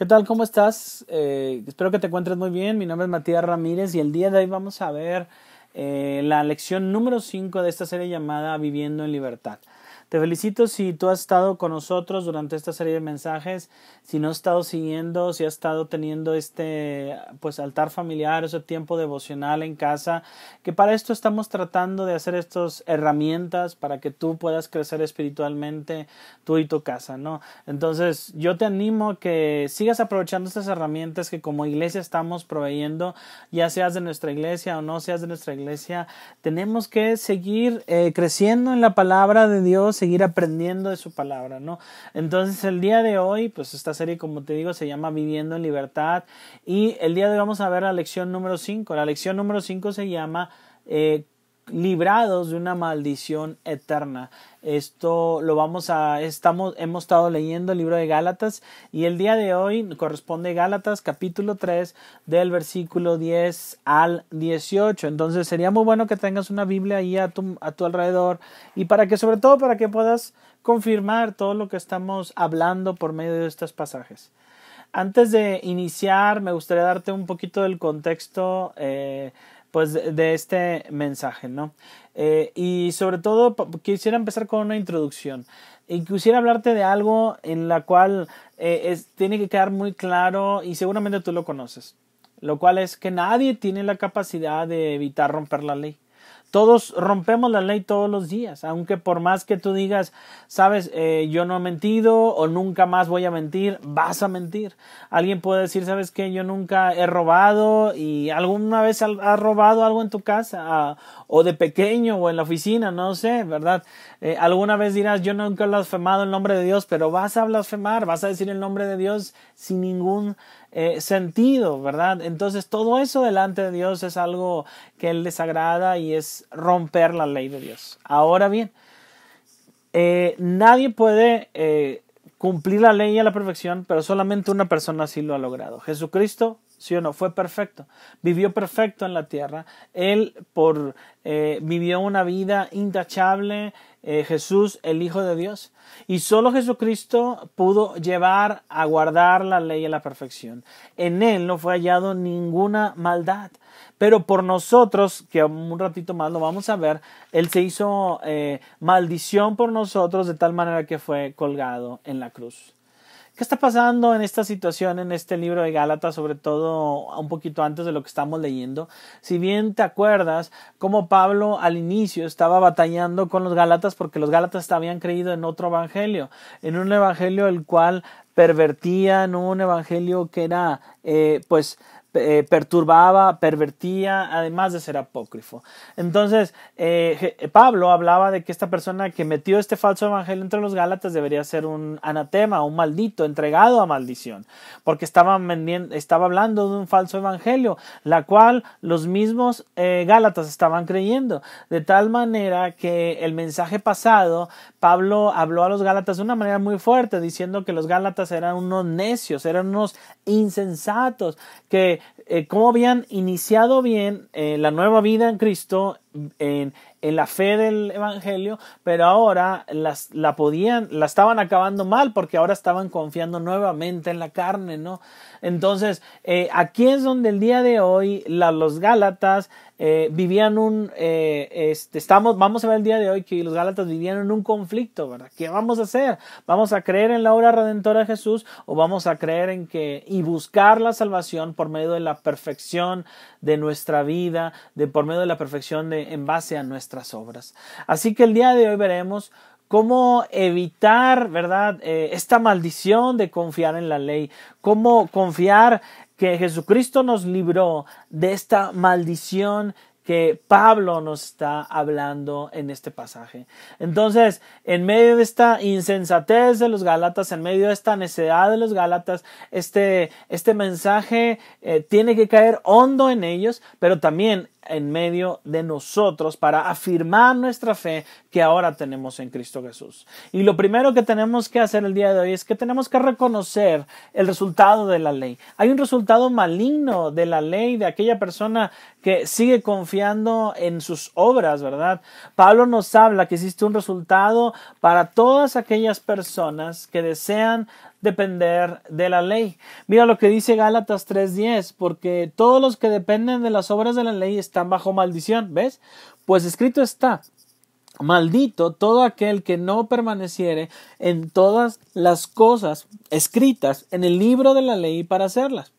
¿Qué tal? ¿Cómo estás? Espero que te encuentres muy bien. Mi nombre es Matías Ramírez y el día de hoy vamos a ver la lección número 5 de esta serie llamada Viviendo en Libertad. Te felicito si tú has estado con nosotros durante esta serie de mensajes, si no has estado siguiendo, si has estado teniendo altar familiar, ese tiempo devocional en casa, que para esto estamos tratando de hacer estas herramientas para que tú puedas crecer espiritualmente, tú y tu casa, ¿no? Entonces yo te animo a que sigas aprovechando estas herramientas que como iglesia estamos proveyendo, ya seas de nuestra iglesia o no seas de nuestra iglesia. Tenemos que seguir creciendo en la palabra de Dios, seguir aprendiendo de su palabra, ¿no? Entonces el día de hoy, pues esta serie, como te digo, se llama Viviendo en Libertad, y el día de hoy vamos a ver la lección número 5. La lección número 5 se llama librados de una maldición eterna. Esto lo hemos estado leyendo el libro de Gálatas, y el día de hoy corresponde Gálatas capítulo 3 del versículo 10 al 18. Entonces sería muy bueno que tengas una Biblia ahí a tu alrededor, y sobre todo para que puedas confirmar todo lo que estamos hablando por medio de estos pasajes. Antes de iniciar, me gustaría darte un poquito del contexto de este mensaje, ¿no? Y sobre todo quisiera empezar con una introducción y quisiera hablarte de algo en la cual tiene que quedar muy claro, y seguramente tú lo conoces, lo cual es que nadie tiene la capacidad de evitar romper la ley. Todos rompemos la ley todos los días, aunque por más que tú digas, sabes, yo no he mentido o nunca más voy a mentir, vas a mentir. Alguien puede decir, sabes qué, yo nunca he robado, y alguna vez has robado algo en tu casa, o de pequeño o en la oficina, no sé, ¿verdad? Alguna vez dirás, yo nunca he blasfemado el nombre de Dios, pero vas a blasfemar, vas a decir el nombre de Dios sin ningún sentido, ¿verdad? Entonces todo eso delante de Dios es algo que Él desagrada y es romper la ley de Dios. Ahora bien, nadie puede cumplir la ley a la perfección, pero solamente una persona sí lo ha logrado. Jesucristo, sí o no, fue perfecto, vivió perfecto en la tierra. Él vivió una vida intachable, Jesús, el Hijo de Dios, y solo Jesucristo pudo llevar a guardar la ley a la perfección. En Él no fue hallado ninguna maldad, pero por nosotros, que un ratito más lo vamos a ver, Él se hizo maldición por nosotros, de tal manera que fue colgado en la cruz. ¿Qué está pasando en esta situación, en este libro de Gálatas, sobre todo un poquito antes de lo que estamos leyendo? Si bien te acuerdas cómo Pablo al inicio estaba batallando con los Gálatas, porque los Gálatas habían creído en otro evangelio, en un evangelio el cual pervertía, no un evangelio que era perturbaba, pervertía, además de ser apócrifo. Entonces Pablo hablaba de que esta persona que metió este falso evangelio entre los Gálatas debería ser un anatema, un maldito, entregado a maldición, porque estaba hablando de un falso evangelio, la cual los mismos Gálatas estaban creyendo, de tal manera que el mensaje pasado Pablo habló a los Gálatas de una manera muy fuerte, diciendo que los Gálatas eran unos necios, eran unos insensatos, que cómo habían iniciado bien la nueva vida en Cristo, en la fe del evangelio, pero ahora la estaban acabando mal, porque ahora estaban confiando nuevamente en la carne, ¿no? Entonces aquí es donde el día de hoy los Gálatas vivían vamos a ver el día de hoy que los Gálatas vivían en un conflicto, ¿verdad? ¿Qué vamos a hacer? ¿Vamos a creer en la obra redentora de Jesús, o vamos a creer y buscar la salvación por medio de la perfección de nuestra vida, por medio de la perfección en base a nuestras obras? Así que el día de hoy veremos cómo evitar, ¿verdad?, esta maldición de confiar en la ley, cómo confiar que Jesucristo nos libró de esta maldición que Pablo nos está hablando en este pasaje. Entonces, en medio de esta insensatez de los Gálatas, en medio de esta necedad de los Gálatas, este mensaje tiene que caer hondo en ellos, pero también en medio de nosotros, para afirmar nuestra fe que ahora tenemos en Cristo Jesús. Y lo primero que tenemos que hacer el día de hoy es que tenemos que reconocer el resultado de la ley. Hay un resultado maligno de la ley de aquella persona que sigue confiando en sus obras, ¿verdad? Pablo nos habla que existe un resultado para todas aquellas personas que desean depender de la ley. Mira lo que dice Gálatas 3:10, porque todos los que dependen de las obras de la ley están bajo maldición, ¿ves? Pues escrito está: maldito todo aquel que no permaneciere en todas las cosas escritas en el libro de la ley para hacerlas.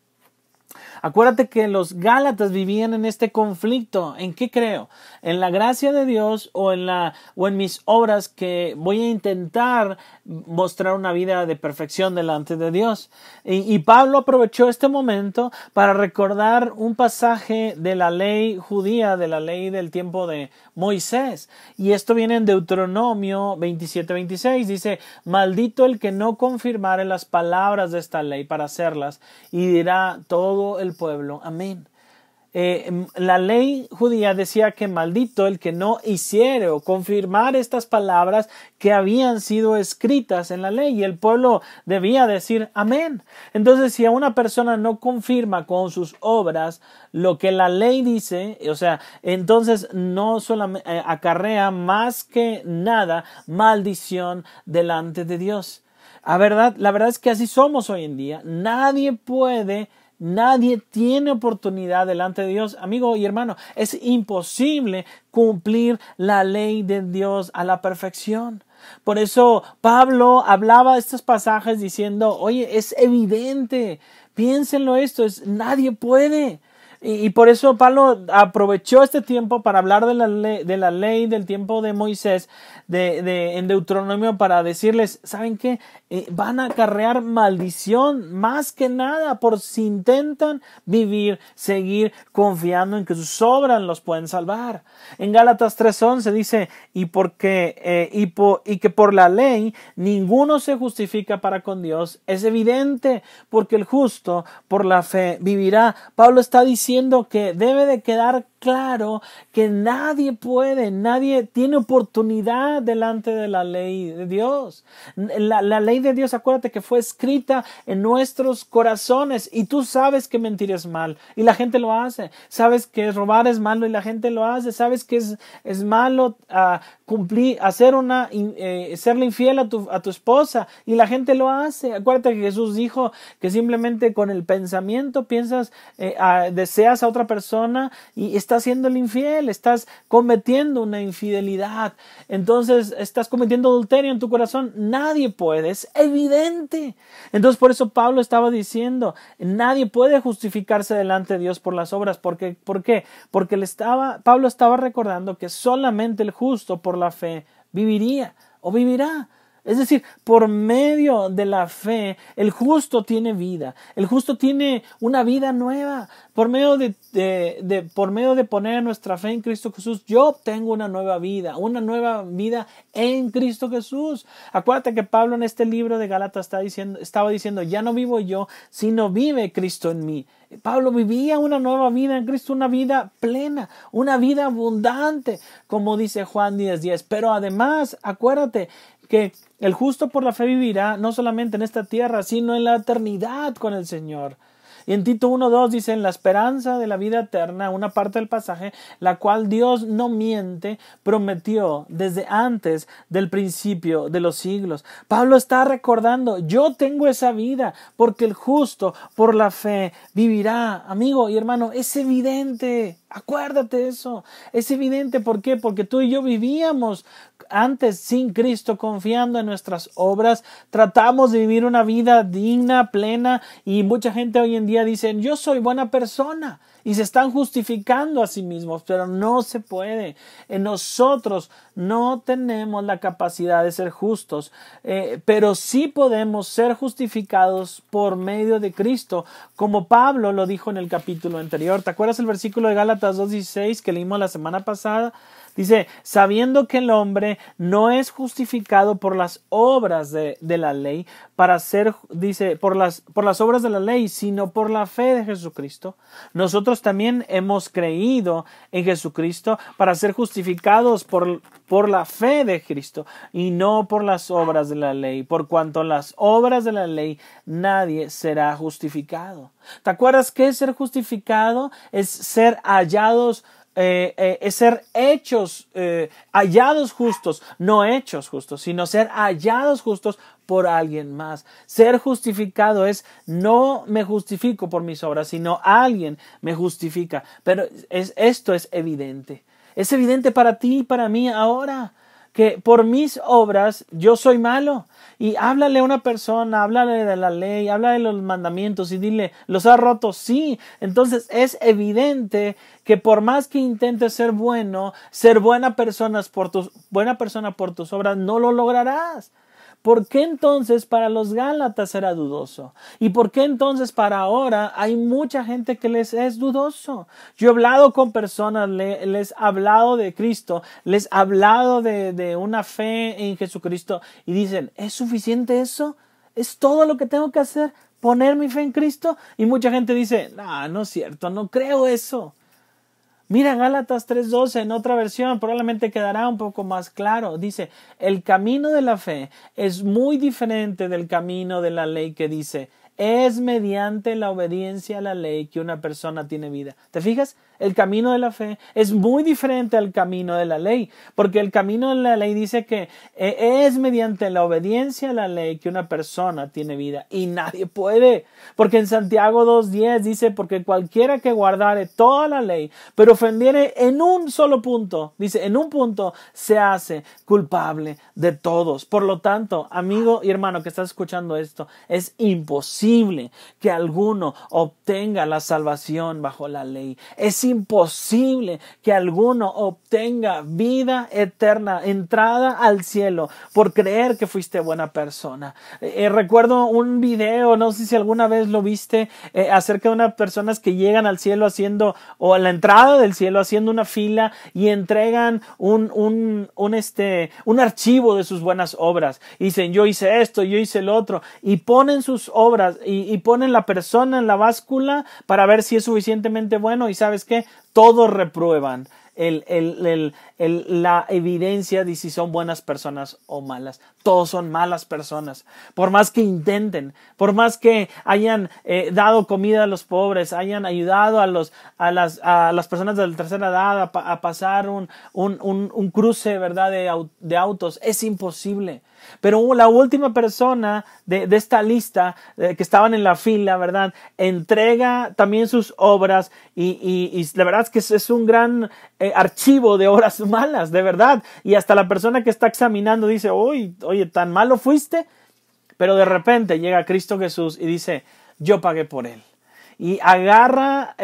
Acuérdate que los Gálatas vivían en este conflicto. ¿En qué creo? ¿En la gracia de Dios o en mis obras que voy a intentar mostrar una vida de perfección delante de Dios? Y Pablo aprovechó este momento para recordar un pasaje de la ley judía, de la ley del tiempo de Moisés. Y esto viene en Deuteronomio 27:26. Dice: maldito el que no confirmare las palabras de esta ley para hacerlas, y dirá todo el pueblo amén. La ley judía decía que maldito el que no hiciere o confirmar estas palabras que habían sido escritas en la ley, y el pueblo debía decir amén. Entonces, si a una persona no confirma con sus obras lo que la ley dice, o sea, entonces no solamente acarrea más que nada maldición delante de Dios. La verdad es que así somos hoy en día. Nadie tiene oportunidad delante de Dios, amigo y hermano. Es imposible cumplir la ley de Dios a la perfección. Por eso Pablo hablaba de estos pasajes diciendo: oye, es evidente, piénsenlo esto, nadie puede. Y por eso Pablo aprovechó este tiempo para hablar de la ley del tiempo de Moisés en Deuteronomio, para decirles: ¿saben qué? Van a acarrear maldición más que nada por si intentan seguir confiando en que sus obras los pueden salvar. En Gálatas 3:11 dice: y que por la ley ninguno se justifica para con Dios. Es evidente, porque el justo por la fe vivirá. Pablo está diciendo que debe de quedar claro que nadie tiene oportunidad delante de la ley de Dios. La ley de Dios, acuérdate que fue escrita en nuestros corazones, y tú sabes que mentir es mal y la gente lo hace. Sabes que robar es malo y la gente lo hace. Sabes que es malo serle infiel a tu esposa y la gente lo hace. Acuérdate que Jesús dijo que simplemente con el pensamiento deseas a otra persona y estás siendo infiel, estás cometiendo una infidelidad. Entonces estás cometiendo adulterio en tu corazón. Nadie puede, es evidente. Entonces por eso Pablo estaba diciendo: nadie puede justificarse delante de Dios por las obras. ¿Por qué? Porque Pablo estaba recordando que solamente el justo por la fe vivirá. Es decir, por medio de la fe, el justo tiene vida. El justo tiene una vida nueva. Por medio de poner nuestra fe en Cristo Jesús, yo obtengo una nueva vida en Cristo Jesús. Acuérdate que Pablo en este libro de Gálatas estaba diciendo: ya no vivo yo, sino vive Cristo en mí. Pablo vivía una nueva vida en Cristo, una vida plena, una vida abundante, como dice Juan 10:10. Pero además, acuérdate que el justo por la fe vivirá no solamente en esta tierra, sino en la eternidad con el Señor. Y en Tito 1:2 dice: en la esperanza de la vida eterna, una parte del pasaje, la cual Dios no miente, prometió desde antes del principio de los siglos. Pablo está recordando: yo tengo esa vida, porque el justo por la fe vivirá. Amigo y hermano, es evidente. Acuérdate eso. Es evidente. ¿Por qué? Porque tú y yo vivíamos antes sin Cristo, confiando en nuestras obras. Tratamos de vivir una vida digna, plena, y mucha gente hoy en día dice: yo soy buena persona, y se están justificando a sí mismos, pero no se puede. Nosotros no tenemos la capacidad de ser justos, pero sí podemos ser justificados por medio de Cristo, como Pablo lo dijo en el capítulo anterior. ¿Te acuerdas el versículo de Gálatas 2:16 que leímos la semana pasada? Dice, sabiendo que el hombre no es justificado por las obras de la ley, para ser, dice, por las obras de la ley, sino por la fe de Jesucristo. Nosotros también hemos creído en Jesucristo para ser justificados por la fe de Cristo y no por las obras de la ley. Por cuanto las obras de la ley, nadie será justificado. ¿Te acuerdas qué es ser justificado? Es ser hallados, es ser hechos, hallados justos, no hechos justos, sino ser hallados justos por alguien más. Ser justificado es no me justifico por mis obras, sino alguien me justifica. Pero esto es evidente. Es evidente para ti y para mí ahora que por mis obras yo soy malo. Y háblale a una persona, háblale de la ley, háblale de los mandamientos y dile, ¿los has roto? Sí. Entonces es evidente que por más que intentes ser bueno, ser buena persona por tus obras, no lo lograrás. ¿Por qué entonces para los Gálatas era dudoso? ¿Y por qué entonces para ahora hay mucha gente que les es dudoso? Yo he hablado con personas, les he hablado de Cristo, les he hablado de una fe en Jesucristo y dicen, ¿es suficiente eso? ¿Es todo lo que tengo que hacer? ¿Poner mi fe en Cristo? Y mucha gente dice, no es cierto, no creo eso. Mira Gálatas 3:12 en otra versión, probablemente quedará un poco más claro. Dice, el camino de la fe es muy diferente del camino de la ley que dice, es mediante la obediencia a la ley que una persona tiene vida. ¿Te fijas? El camino de la fe es muy diferente al camino de la ley, porque el camino de la ley dice que es mediante la obediencia a la ley que una persona tiene vida y nadie puede, porque en Santiago 2:10 dice, porque cualquiera que guardare toda la ley, pero ofendiere en un solo punto, dice, en un punto se hace culpable de todos. Por lo tanto, amigo y hermano que estás escuchando esto, es imposible que alguno obtenga la salvación bajo la ley. Es imposible que alguno obtenga vida eterna, entrada al cielo, por creer que fuiste buena persona. Recuerdo un video, no sé si alguna vez lo viste, acerca de unas personas que llegan al cielo o a la entrada del cielo haciendo una fila y entregan un archivo de sus buenas obras. Y dicen, yo hice esto, yo hice lo otro, y ponen sus obras y ponen la persona en la báscula para ver si es suficientemente bueno, y ¿sabes qué? Todos reprueban la evidencia de si son buenas personas o malas. Todos son malas personas. Por más que intenten, por más que hayan dado comida a los pobres, hayan ayudado a las personas de la tercera edad a pasar un cruce, ¿verdad? de autos, es imposible. Pero la última persona de esta lista que estaban en la fila, ¿verdad? Entrega también sus obras y la verdad es que es un gran archivo de obras malas, de verdad. Y hasta la persona que está examinando dice, oye, ¿tan malo fuiste? Pero de repente llega Cristo Jesús y dice, yo pagué por él. Y agarra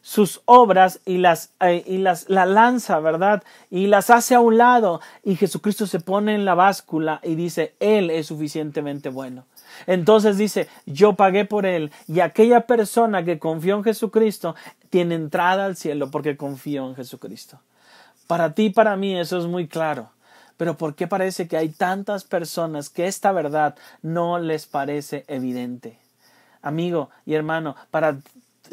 sus obras y la lanza, ¿verdad? Y las hace a un lado. Y Jesucristo se pone en la báscula y dice, Él es suficientemente bueno. Entonces dice, yo pagué por Él. Y aquella persona que confió en Jesucristo tiene entrada al cielo porque confió en Jesucristo. Para ti y para mí eso es muy claro. Pero ¿por qué parece que hay tantas personas que esta verdad no les parece evidente? Amigo y hermano,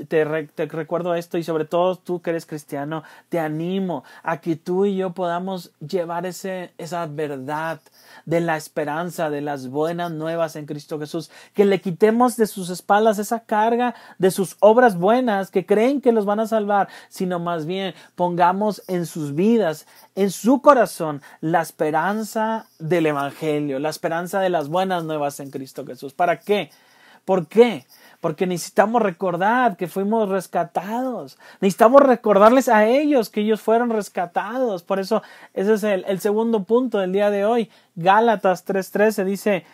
te recuerdo esto, y sobre todo tú que eres cristiano, te animo a que tú y yo podamos llevar esa verdad de la esperanza, de las buenas nuevas en Cristo Jesús, que le quitemos de sus espaldas esa carga de sus obras buenas que creen que los van a salvar, sino más bien pongamos en sus vidas, en su corazón, la esperanza del Evangelio, la esperanza de las buenas nuevas en Cristo Jesús. ¿Para qué? ¿Por qué? Porque necesitamos recordar que fuimos rescatados. Necesitamos recordarles a ellos que ellos fueron rescatados. Por eso ese es el segundo punto del día de hoy. Gálatas 3:13 dice,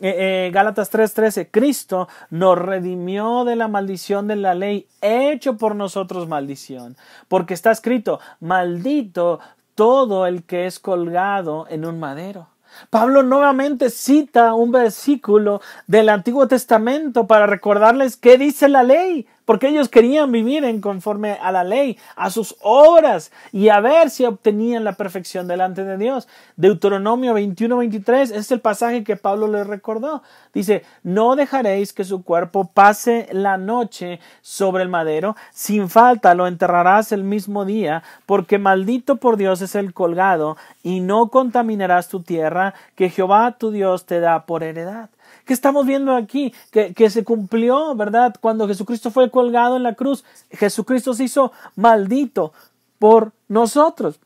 Gálatas 3:13, Cristo nos redimió de la maldición de la ley, hecho por nosotros maldición. Porque está escrito, maldito todo el que es colgado en un madero. Pablo nuevamente cita un versículo del Antiguo Testamento para recordarles qué dice la ley. porque ellos querían vivir en conforme a la ley, a sus obras, y a ver si obtenían la perfección delante de Dios. Deuteronomio 21-23 es el pasaje que Pablo les recordó. Dice, no dejaréis que su cuerpo pase la noche sobre el madero, sin falta lo enterrarás el mismo día, porque maldito por Dios es el colgado, y no contaminarás tu tierra, que Jehová tu Dios te da por heredad. ¿Qué estamos viendo aquí? Que se cumplió, ¿verdad? Cuando Jesucristo fue colgado en la cruz, Jesucristo se hizo maldito por nosotros.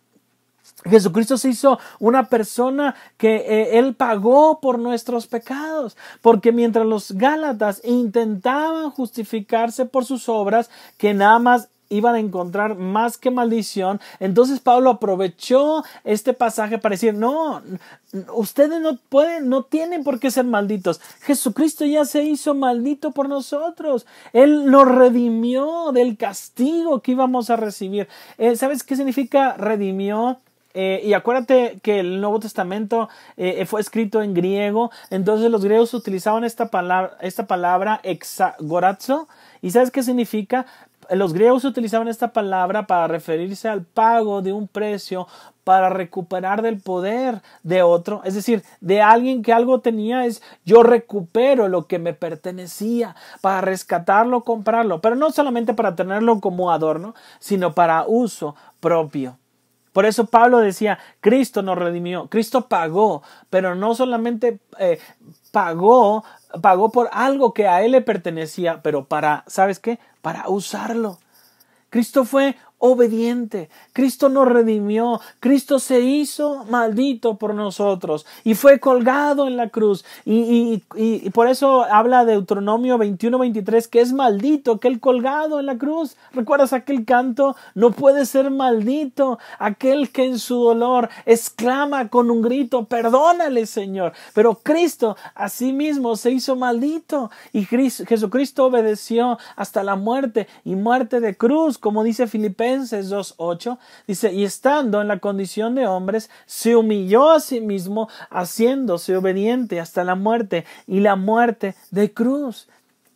Jesucristo se hizo una persona que Él pagó por nuestros pecados, porque mientras los Gálatas intentaban justificarse por sus obras, que nada más iban a encontrar más que maldición, entonces Pablo aprovechó este pasaje para decir, no, ustedes no tienen por qué ser malditos. Jesucristo ya se hizo maldito por nosotros. Él nos redimió del castigo que íbamos a recibir. ¿Sabes qué significa redimió? Y acuérdate que el Nuevo Testamento fue escrito en griego, entonces los griegos utilizaban esta palabra exagorazo. ¿Y sabes qué significa? Los griegos utilizaban esta palabra para referirse al pago de un precio para recuperar del poder de otro, es decir, de alguien que algo tenía, es yo recupero lo que me pertenecía para rescatarlo, comprarlo, pero no solamente para tenerlo como adorno, sino para uso propio. Por eso Pablo decía, Cristo nos redimió, Cristo pagó, pero no solamente pagó por algo que a Él le pertenecía, pero para, ¿sabes qué? Para usarlo. Cristo fue obediente, Cristo nos redimió, Cristo se hizo maldito por nosotros y fue colgado en la cruz y por eso habla de Deuteronomio 21-23 que es maldito aquel colgado en la cruz. ¿Recuerdas aquel canto? No puede ser maldito aquel que en su dolor exclama con un grito, perdónale Señor. Pero Cristo asimismo se hizo maldito y Jesucristo obedeció hasta la muerte y muerte de cruz, como dice Filipenses 2:8, dice, y estando en la condición de hombres, se humilló a sí mismo, haciéndose obediente hasta la muerte y la muerte de cruz.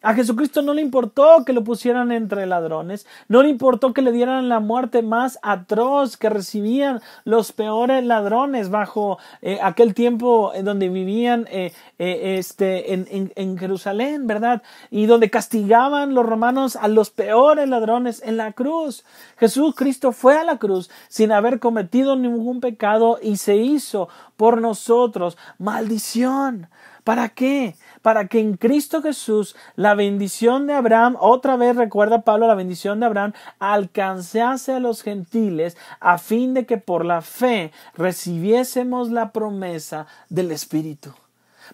A Jesucristo no le importó que lo pusieran entre ladrones, no le importó que le dieran la muerte más atroz que recibían los peores ladrones bajo aquel tiempo en donde vivían en Jerusalén, ¿verdad? Y donde castigaban los romanos a los peores ladrones en la cruz. Jesucristo fue a la cruz sin haber cometido ningún pecado y se hizo por nosotros maldición. ¿Para qué? Para que en Cristo Jesús la bendición de Abraham, otra vez recuerda Pablo la bendición de Abraham, alcanzase a los gentiles a fin de que por la fe recibiésemos la promesa del Espíritu.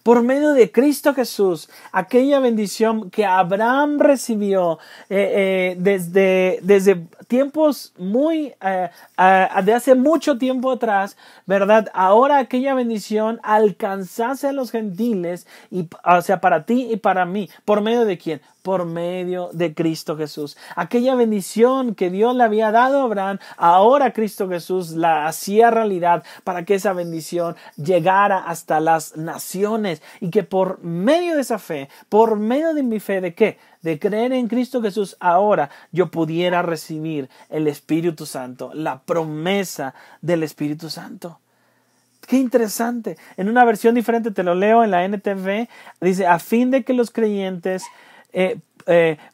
Por medio de Cristo Jesús, aquella bendición que Abraham recibió desde tiempos de hace mucho tiempo atrás, ¿verdad? Ahora aquella bendición alcanzase a los gentiles, o sea, para ti y para mí. ¿Por medio de quién? Por medio de Cristo Jesús. Aquella bendición que Dios le había dado a Abraham, ahora Cristo Jesús la hacía realidad para que esa bendición llegara hasta las naciones y que por medio de esa fe, por medio de mi fe, ¿de qué? De creer en Cristo Jesús, ahora yo pudiera recibir el Espíritu Santo, la promesa del Espíritu Santo. Qué interesante. En una versión diferente, te lo leo en la NTV, dice, a fin de que los creyentes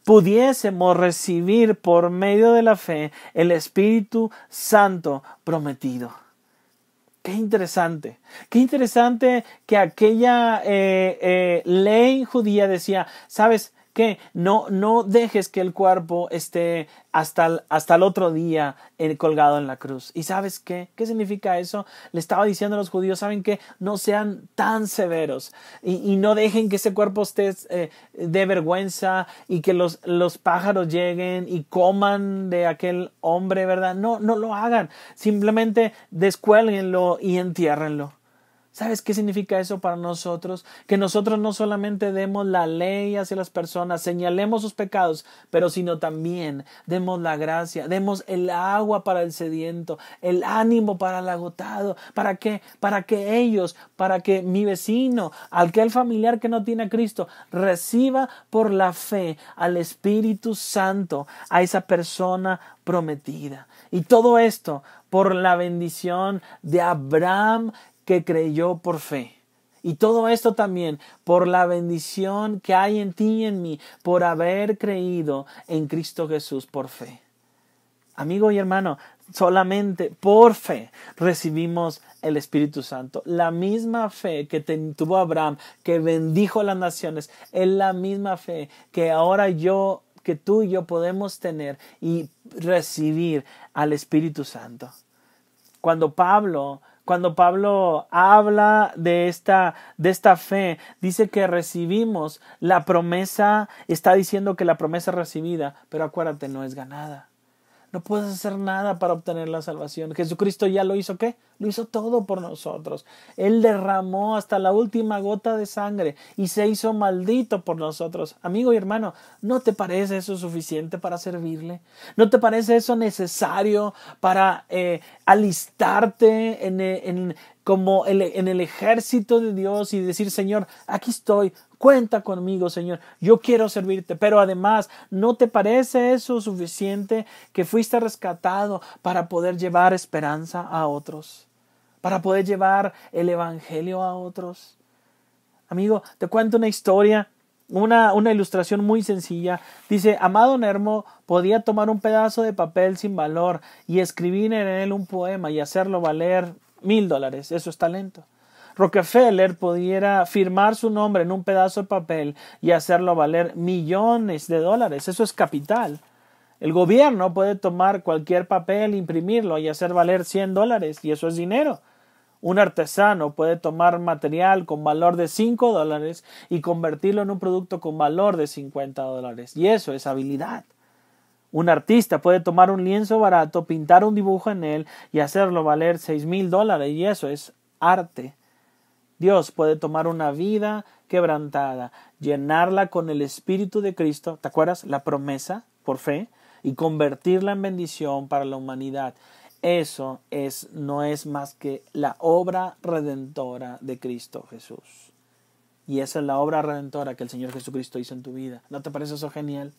pudiésemos recibir por medio de la fe el Espíritu Santo prometido. Qué interesante que aquella ley judía decía, ¿sabes qué? No dejes que el cuerpo esté hasta el otro día colgado en la cruz. ¿Y sabes qué? ¿Qué significa eso? Le estaba diciendo a los judíos, ¿saben qué? No sean tan severos y no dejen que ese cuerpo esté de vergüenza y que los pájaros lleguen y coman de aquel hombre, ¿verdad? No lo hagan. Simplemente descuélguenlo y entiérrenlo. ¿Sabes qué significa eso para nosotros? Que nosotros no solamente demos la ley hacia las personas, señalemos sus pecados, pero sino también demos la gracia, demos el agua para el sediento, el ánimo para el agotado. ¿Para qué? Para que mi vecino, aquel familiar que no tiene a Cristo, reciba por la fe al Espíritu Santo, a esa persona prometida. Y todo esto por la bendición de Abraham, que creyó por fe. Y todo esto también por la bendición que hay en ti y en mí, por haber creído en Cristo Jesús por fe. Amigo y hermano, solamente por fe recibimos el Espíritu Santo. La misma fe que tuvo Abraham, que bendijo las naciones, es la misma fe que ahora que tú y yo podemos tener y recibir al Espíritu Santo. Cuando Pablo habla de esta fe, dice que recibimos la promesa, está diciendo que la promesa recibida, pero acuérdate, no es ganada. No puedes hacer nada para obtener la salvación. Jesucristo ya lo hizo, ¿qué? Lo hizo todo por nosotros. Él derramó hasta la última gota de sangre y se hizo maldito por nosotros. Amigo y hermano, ¿no te parece eso suficiente para servirle? ¿No te parece eso necesario para alistarte en el ejército de Dios y decir, Señor, aquí estoy, cuenta conmigo, Señor, yo quiero servirte? Pero además, ¿no te parece eso suficiente que fuiste rescatado para poder llevar esperanza a otros? Para poder llevar el evangelio a otros. Amigo, te cuento una historia, una ilustración muy sencilla. Dice, Amado Nervo podía tomar un pedazo de papel sin valor y escribir en él un poema y hacerlo valer $1,000. Eso es talento. Rockefeller pudiera firmar su nombre en un pedazo de papel y hacerlo valer millones de dólares. Eso es capital. El gobierno puede tomar cualquier papel, imprimirlo y hacer valer $100 y eso es dinero. Un artesano puede tomar material con valor de $5 y convertirlo en un producto con valor de $50 y eso es habilidad. Un artista puede tomar un lienzo barato, pintar un dibujo en él y hacerlo valer $6,000 y eso es arte. Dios puede tomar una vida quebrantada, llenarla con el Espíritu de Cristo, ¿te acuerdas? La promesa por fe, y convertirla en bendición para la humanidad. Eso no es más que la obra redentora de Cristo Jesús. Y esa es la obra redentora que el Señor Jesucristo hizo en tu vida. ¿No te parece eso genial?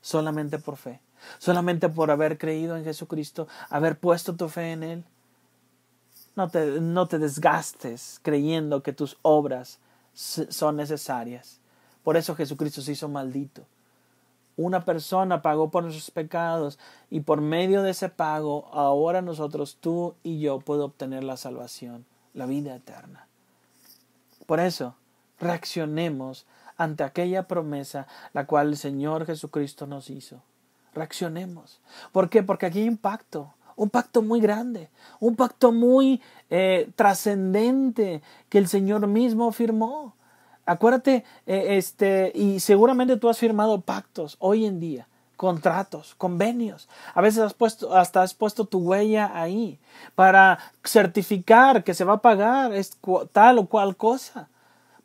Solamente por fe. Solamente por haber creído en Jesucristo, haber puesto tu fe en Él. No te desgastes creyendo que tus obras son necesarias. Por eso Jesucristo se hizo maldito. Una persona pagó por nuestros pecados y por medio de ese pago, ahora nosotros, tú y yo, podemos obtener la salvación, la vida eterna. Por eso, reaccionemos ante aquella promesa la cual el Señor Jesucristo nos hizo. Reaccionemos. ¿Por qué? Porque aquí hay un pacto muy grande, un pacto muy trascendente que el Señor mismo firmó. Acuérdate, y seguramente tú has firmado pactos hoy en día, contratos, convenios. A veces has puesto tu huella ahí para certificar que se va a pagar tal o cual cosa.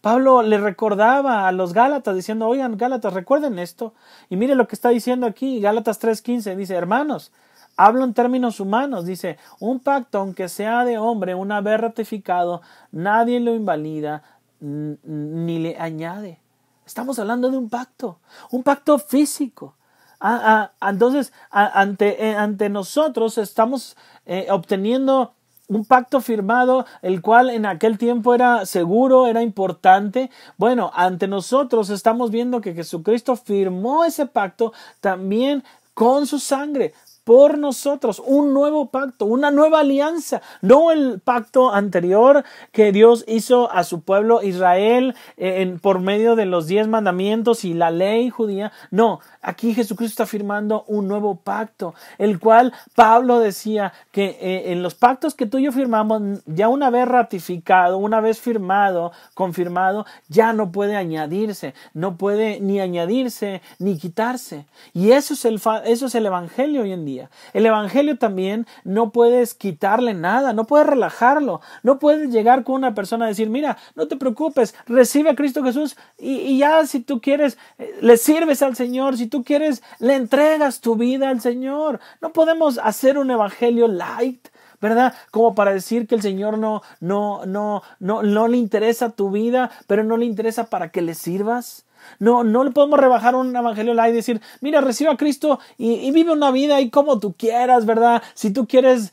Pablo le recordaba a los Gálatas diciendo, oigan, Gálatas, recuerden esto. Y mire lo que está diciendo aquí, Gálatas 3:15, dice, hermanos, hablo en términos humanos, dice, un pacto, aunque sea de hombre, una vez ratificado, nadie lo invalida ni le añade. Estamos hablando de un pacto físico. Entonces, ante nosotros estamos obteniendo un pacto firmado, el cual en aquel tiempo era seguro, era importante. Bueno, ante nosotros estamos viendo que Jesucristo firmó ese pacto también con su sangre. Por nosotros, un nuevo pacto, una nueva alianza, no el pacto anterior que Dios hizo a su pueblo Israel por medio de los 10 mandamientos y la ley judía. No, aquí Jesucristo está firmando un nuevo pacto, el cual Pablo decía que en los pactos que tú y yo firmamos, ya una vez ratificado, una vez firmado, confirmado, ya no puede añadirse, no puede ni añadirse ni quitarse. Y eso es el evangelio hoy en día. día. El evangelio también no puedes quitarle nada, no puedes relajarlo, no puedes llegar con una persona a decir, mira, no te preocupes, recibe a Cristo Jesús y ya si tú quieres, le sirves al Señor, si tú quieres, le entregas tu vida al Señor. No podemos hacer un evangelio light, ¿verdad? Como para decir que el Señor no le interesa tu vida, pero no le interesa para que le sirvas. No le podemos rebajar un evangelio light y decir, mira, recibe a Cristo y vive una vida ahí como tú quieras, ¿verdad? Si tú quieres,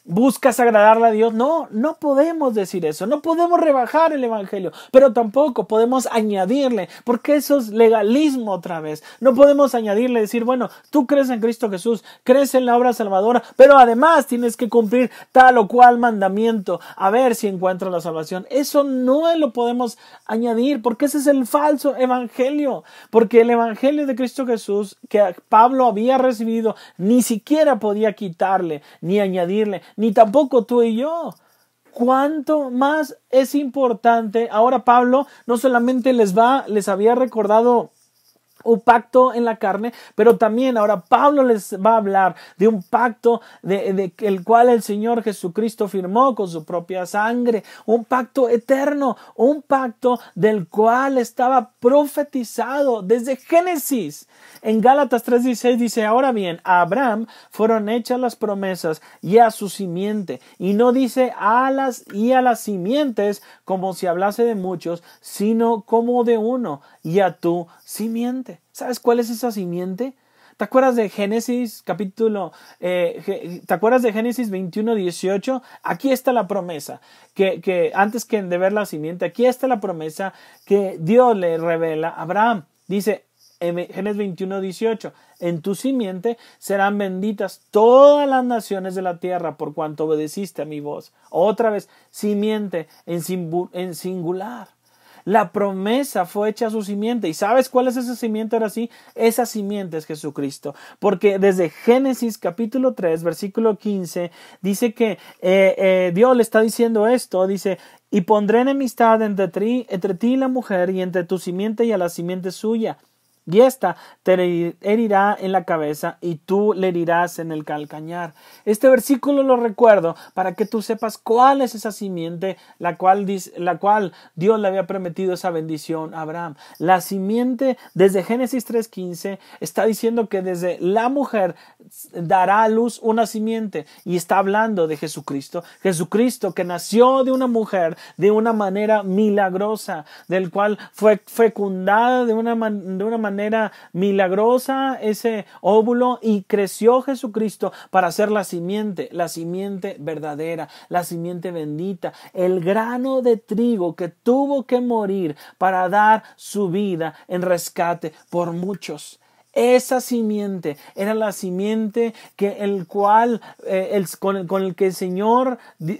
buscas agradarle a Dios. No podemos decir eso. No podemos rebajar el evangelio, pero tampoco podemos añadirle, porque eso es legalismo otra vez. No podemos añadirle, decir, bueno, tú crees en Cristo Jesús, crees en la obra salvadora, pero además tienes que cumplir tal o cual mandamiento, a ver si encuentras la salvación. Eso no lo podemos añadir, porque ese es el falso evangelio, porque el evangelio de Cristo Jesús que Pablo había recibido ni siquiera podía quitarle, ni añadirle, ni tampoco tú y yo. ¿Cuánto más es importante? Ahora Pablo no solamente les había recordado un pacto en la carne, pero también ahora Pablo les va a hablar de un pacto de el cual el Señor Jesucristo firmó con su propia sangre, un pacto eterno, un pacto del cual estaba profetizado desde Génesis. En Gálatas 3:16 dice, ahora bien, a Abraham fueron hechas las promesas y a su simiente, y no dice a las simientes como si hablase de muchos, sino como de uno, y a tu simiente. ¿Sabes cuál es esa simiente? ¿Te acuerdas de Génesis ¿te acuerdas de Génesis 21:18? Aquí está la promesa, que antes que de ver la simiente, aquí está la promesa que Dios le revela a Abraham. Dice en Génesis 21:18, en tu simiente serán benditas todas las naciones de la tierra por cuanto obedeciste a mi voz. Otra vez, simiente en singular. La promesa fue hecha a su simiente. ¿Y sabes cuál es esa simiente ahora sí? Esa simiente es Jesucristo. Porque desde Génesis capítulo 3, versículo 15, dice que Dios le está diciendo esto. Dice, y pondré enemistad entre ti y la mujer, y entre tu simiente y a la simiente suya. Y ésta te herirá en la cabeza y tú le herirás en el calcañar. Este versículo lo recuerdo para que tú sepas cuál es esa simiente, la cual Dios le había prometido esa bendición a Abraham. La simiente desde Génesis 3:15 está diciendo que desde la mujer dará a luz una simiente y está hablando de Jesucristo. Jesucristo que nació de una mujer de una manera milagrosa, del cual fue fecundada de una manera milagrosa ese óvulo y creció Jesucristo para ser la simiente verdadera, la simiente bendita, el grano de trigo que tuvo que morir para dar su vida en rescate por muchos. Esa simiente era la simiente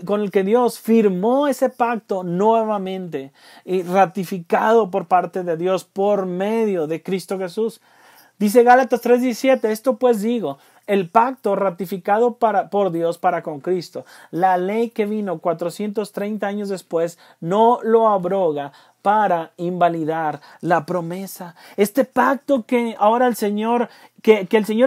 con el que Dios firmó ese pacto nuevamente y ratificado por parte de Dios por medio de Cristo Jesús. Dice Gálatas 3:17, esto pues digo, el pacto ratificado por Dios para con Cristo, la ley que vino 430 años después, no lo abroga para invalidar la promesa. Este pacto que ahora el Señor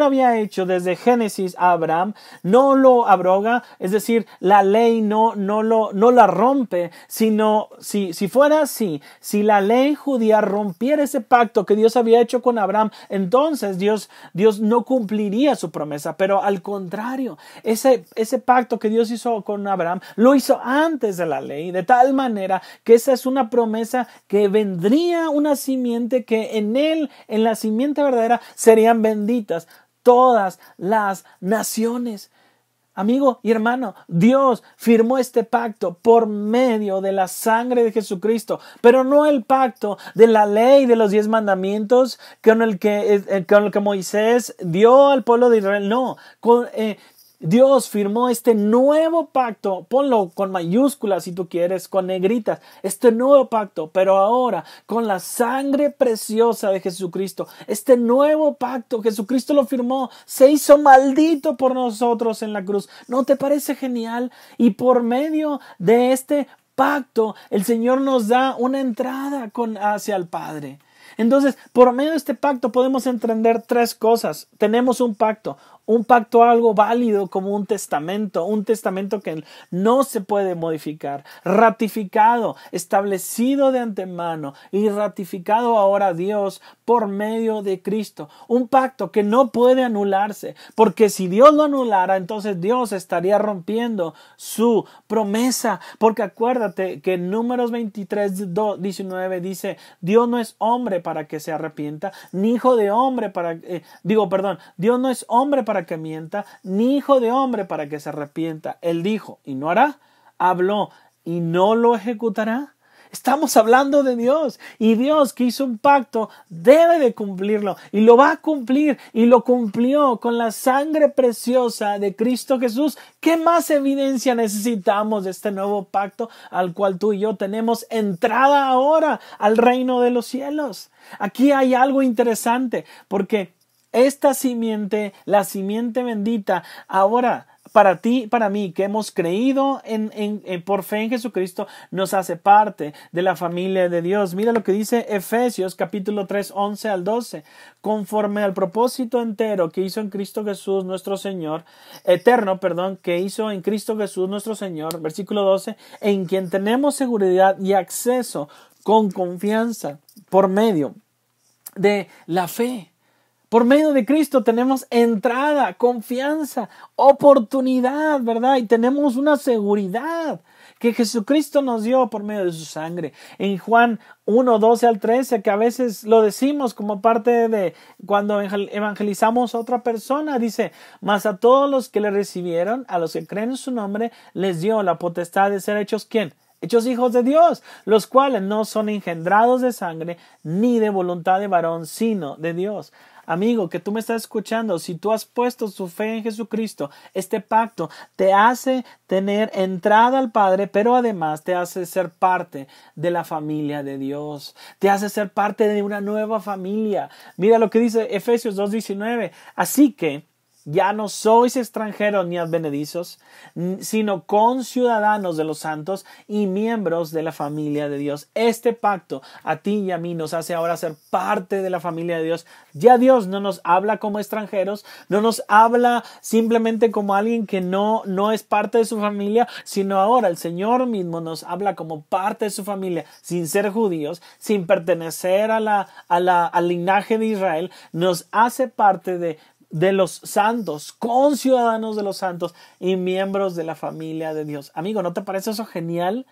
había hecho desde Génesis a Abraham, no lo abroga, es decir, la ley no la rompe, sino si fuera así, si la ley judía rompiera ese pacto que Dios había hecho con Abraham, entonces Dios no cumpliría su promesa, pero al contrario, ese pacto que Dios hizo con Abraham, lo hizo antes de la ley, de tal manera que esa es una promesa que vendría una simiente que en la simiente verdadera serían benditas todas las naciones. Amigo y hermano, Dios firmó este pacto por medio de la sangre de Jesucristo, pero no el pacto de la ley de los 10 mandamientos con el que Moisés dio al pueblo de Israel. No, Dios firmó este nuevo pacto, ponlo con mayúsculas si tú quieres, con negritas, este nuevo pacto, pero ahora con la sangre preciosa de Jesucristo. Este nuevo pacto, Jesucristo lo firmó, se hizo maldito por nosotros en la cruz. ¿No te parece genial? Y por medio de este pacto, el Señor nos da una entrada hacia el Padre. Entonces, por medio de este pacto podemos entender tres cosas. Tenemos un pacto algo válido como un testamento que no se puede modificar, ratificado, establecido de antemano y ratificado ahora Dios por medio de Cristo. Un pacto que no puede anularse, porque si Dios lo anulara, entonces Dios estaría rompiendo su promesa, porque acuérdate que en Números 23:19 dice, Dios no es hombre para que se arrepienta, ni hijo de hombre Dios no es hombre para que mienta, ni hijo de hombre para que se arrepienta. Él dijo y no hará, habló y no lo ejecutará. Estamos hablando de Dios, y Dios que hizo un pacto debe de cumplirlo y lo va a cumplir, y lo cumplió con la sangre preciosa de Cristo Jesús. ¿Qué más evidencia necesitamos de este nuevo pacto al cual tú y yo tenemos entrada ahora al reino de los cielos? Aquí hay algo interesante, porque esta simiente, la simiente bendita, ahora para ti, para mí, que hemos creído por fe en Jesucristo, nos hace parte de la familia de Dios. Mira lo que dice Efesios capítulo 3, 11 al 12. Conforme al propósito entero que hizo en Cristo Jesús nuestro Señor, que hizo en Cristo Jesús nuestro Señor, versículo 12, en quien tenemos seguridad y acceso con confianza por medio de la fe. Por medio de Cristo tenemos entrada, confianza, oportunidad, ¿verdad? Y tenemos una seguridad que Jesucristo nos dio por medio de su sangre. En Juan 1, 12 al 13, que a veces lo decimos como parte de cuando evangelizamos a otra persona, dice, mas a todos los que le recibieron, a los que creen en su nombre, les dio la potestad de ser hechos, ¿quién? Hechos hijos de Dios, los cuales no son engendrados de sangre, ni de voluntad de varón, sino de Dios. Amigo, que tú me estás escuchando, si tú has puesto tu fe en Jesucristo, este pacto te hace tener entrada al Padre, pero además te hace ser parte de la familia de Dios. Te hace ser parte de una nueva familia. Mira lo que dice Efesios 2:19. Así que ya no sois extranjeros ni advenedizos, sino conciudadanos de los santos y miembros de la familia de Dios. Este pacto a ti y a mí nos hace ahora ser parte de la familia de Dios. Ya Dios no nos habla como extranjeros, no nos habla simplemente como alguien que no es parte de su familia, sino ahora el Señor mismo nos habla como parte de su familia, sin ser judíos, sin pertenecer al linaje de Israel. Nos hace parte de los santos, conciudadanos de los santos y miembros de la familia de Dios. Amigo, ¿no te parece eso genial?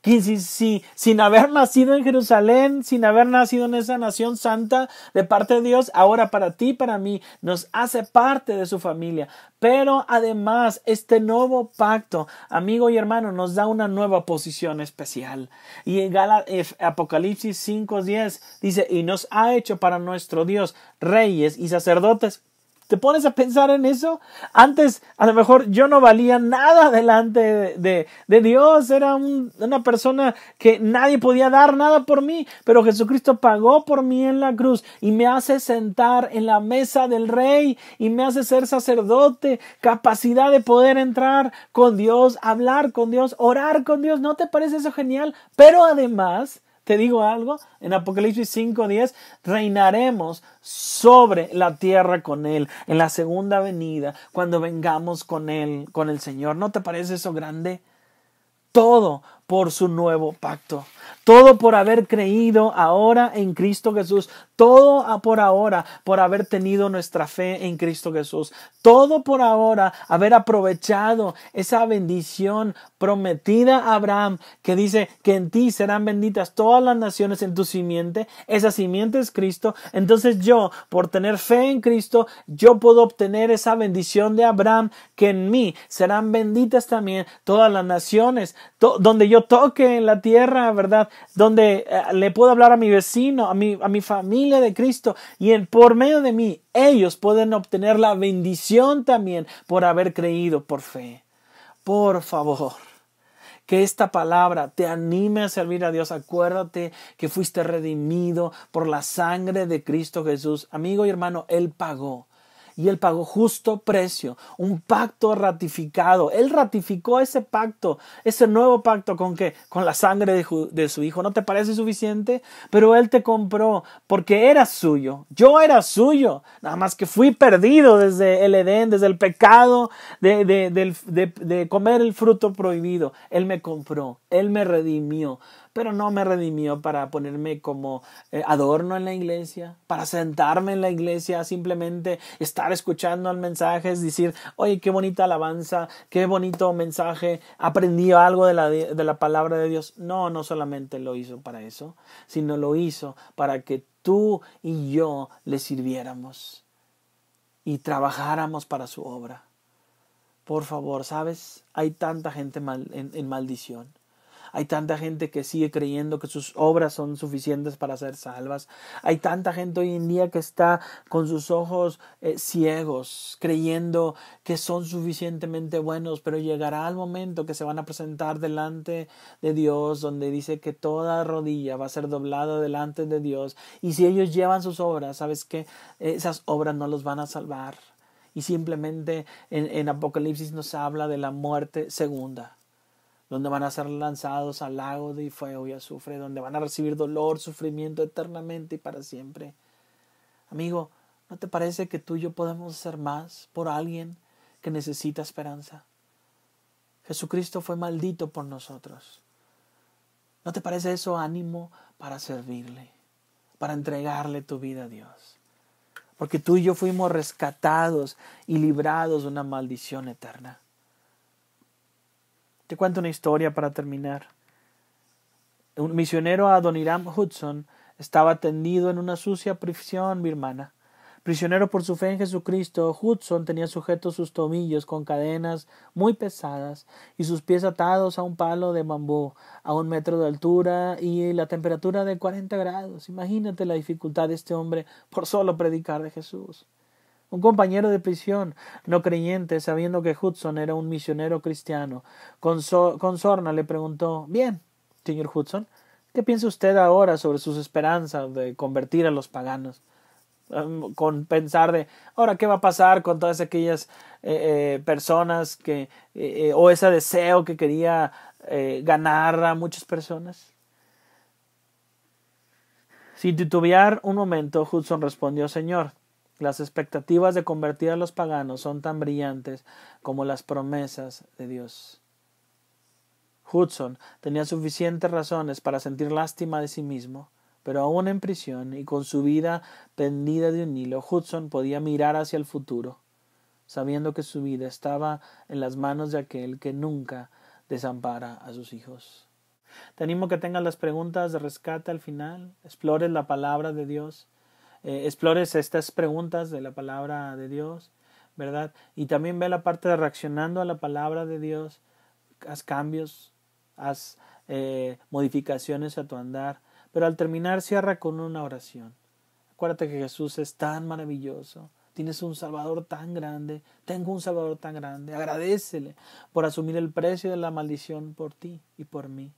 Que sin haber nacido en Jerusalén, sin haber nacido en esa nación santa de parte de Dios, ahora para ti y para mí nos hace parte de su familia. Pero además este nuevo pacto, amigo y hermano, nos da una nueva posición especial. Y en Apocalipsis 5:10 dice, y nos ha hecho para nuestro Dios reyes y sacerdotes. ¿Te pones a pensar en eso? Antes, a lo mejor yo no valía nada delante de Dios. Era una persona que nadie podía dar nada por mí. Pero Jesucristo pagó por mí en la cruz y me hace sentar en la mesa del Rey y me hace ser sacerdote. Capacidad de poder entrar con Dios, hablar con Dios, orar con Dios. ¿No te parece eso genial? Pero además, te digo algo, en Apocalipsis 5:10 reinaremos sobre la tierra con Él en la segunda venida, cuando vengamos con Él, con el Señor. ¿No te parece eso grande? Todo por su nuevo pacto. Todo por haber creído ahora en Cristo Jesús. Todo por ahora por haber tenido nuestra fe en Cristo Jesús. Todo por ahora haber aprovechado esa bendición prometida a Abraham, que dice que en ti serán benditas todas las naciones en tu simiente. Esa simiente es Cristo. Entonces yo, por tener fe en Cristo, yo puedo obtener esa bendición de Abraham, que en mí serán benditas también todas las naciones. Donde yo toque en la tierra, ¿verdad? Donde le puedo hablar a mi vecino, a mi familia de Cristo, y por medio de mí ellos pueden obtener la bendición también por haber creído por fe. Por favor, que esta palabra te anime a servir a Dios. Acuérdate que fuiste redimido por la sangre de Cristo Jesús. Amigo y hermano, Él pagó. Y Él pagó justo precio, un pacto ratificado. Él ratificó ese pacto, ese nuevo pacto ¿con qué? Con la sangre de su Hijo. ¿No te parece suficiente? Pero Él te compró porque era suyo. Yo era suyo. Nada más que fui perdido desde el Edén, desde el pecado de comer el fruto prohibido. Él me compró, Él me redimió. Pero no me redimió para ponerme como adorno en la iglesia, para sentarme en la iglesia, simplemente estar escuchando el mensaje, es decir, oye, qué bonita alabanza, qué bonito mensaje, aprendí algo de la palabra de Dios. No, no solamente lo hizo para eso, sino lo hizo para que tú y yo le sirviéramos y trabajáramos para su obra. Por favor, ¿sabes? Hay tanta gente en maldición. Hay tanta gente que sigue creyendo que sus obras son suficientes para ser salvas. Hay tanta gente hoy en día que está con sus ojos ciegos, creyendo que son suficientemente buenos, pero llegará el momento que se van a presentar delante de Dios, donde dice que toda rodilla va a ser doblada delante de Dios. Y si ellos llevan sus obras, ¿sabes qué? Esas obras no los van a salvar. Y simplemente en Apocalipsis nos habla de la muerte segunda, donde van a ser lanzados al lago de fuego y azufre, donde van a recibir dolor, sufrimiento eternamente y para siempre. Amigo, ¿no te parece que tú y yo podemos hacer más por alguien que necesita esperanza? Jesucristo fue maldito por nosotros. ¿No te parece eso ánimo para servirle, para entregarle tu vida a Dios? Porque tú y yo fuimos rescatados y librados de una maldición eterna. Te cuento una historia para terminar. Un misionero, Adoniram Hudson, estaba tendido en una sucia prisión birmana. Prisionero por su fe en Jesucristo, Hudson tenía sujetos sus tobillos con cadenas muy pesadas y sus pies atados a un palo de bambú a 1 metro de altura y la temperatura de 40 grados. Imagínate la dificultad de este hombre por solo predicar de Jesús. Un compañero de prisión no creyente, sabiendo que Hudson era un misionero cristiano, con sorna le preguntó: «Bien, señor Hudson, ¿qué piensa usted ahora sobre sus esperanzas de convertir a los paganos?» Con pensar de, ahora, ¿qué va a pasar con todas aquellas personas que o ese deseo que quería ganar a muchas personas? Sin titubear un momento, Hudson respondió: «Señor, las expectativas de convertir a los paganos son tan brillantes como las promesas de Dios». Hudson tenía suficientes razones para sentir lástima de sí mismo, pero aún en prisión y con su vida pendida de un hilo, Hudson podía mirar hacia el futuro, sabiendo que su vida estaba en las manos de aquel que nunca desampara a sus hijos. Te animo a que tengas las preguntas de rescate al final, explores la palabra de Dios, explores estas preguntas de la palabra de Dios, ¿verdad? Y también ve la parte de reaccionando a la palabra de Dios, haz cambios, haz modificaciones a tu andar, pero al terminar cierra con una oración. Acuérdate que Jesús es tan maravilloso, tienes un Salvador tan grande, tengo un Salvador tan grande, agradécele por asumir el precio de la maldición por ti y por mí.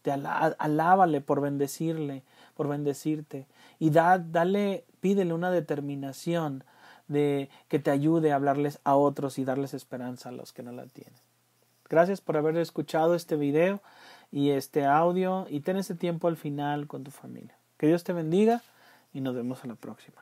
Alábale por bendecirle, por bendecirte y pídele una determinación de que te ayude a hablarles a otros y darles esperanza a los que no la tienen. Gracias por haber escuchado este video y este audio y ten ese tiempo al final con tu familia. Que Dios te bendiga y nos vemos a la próxima.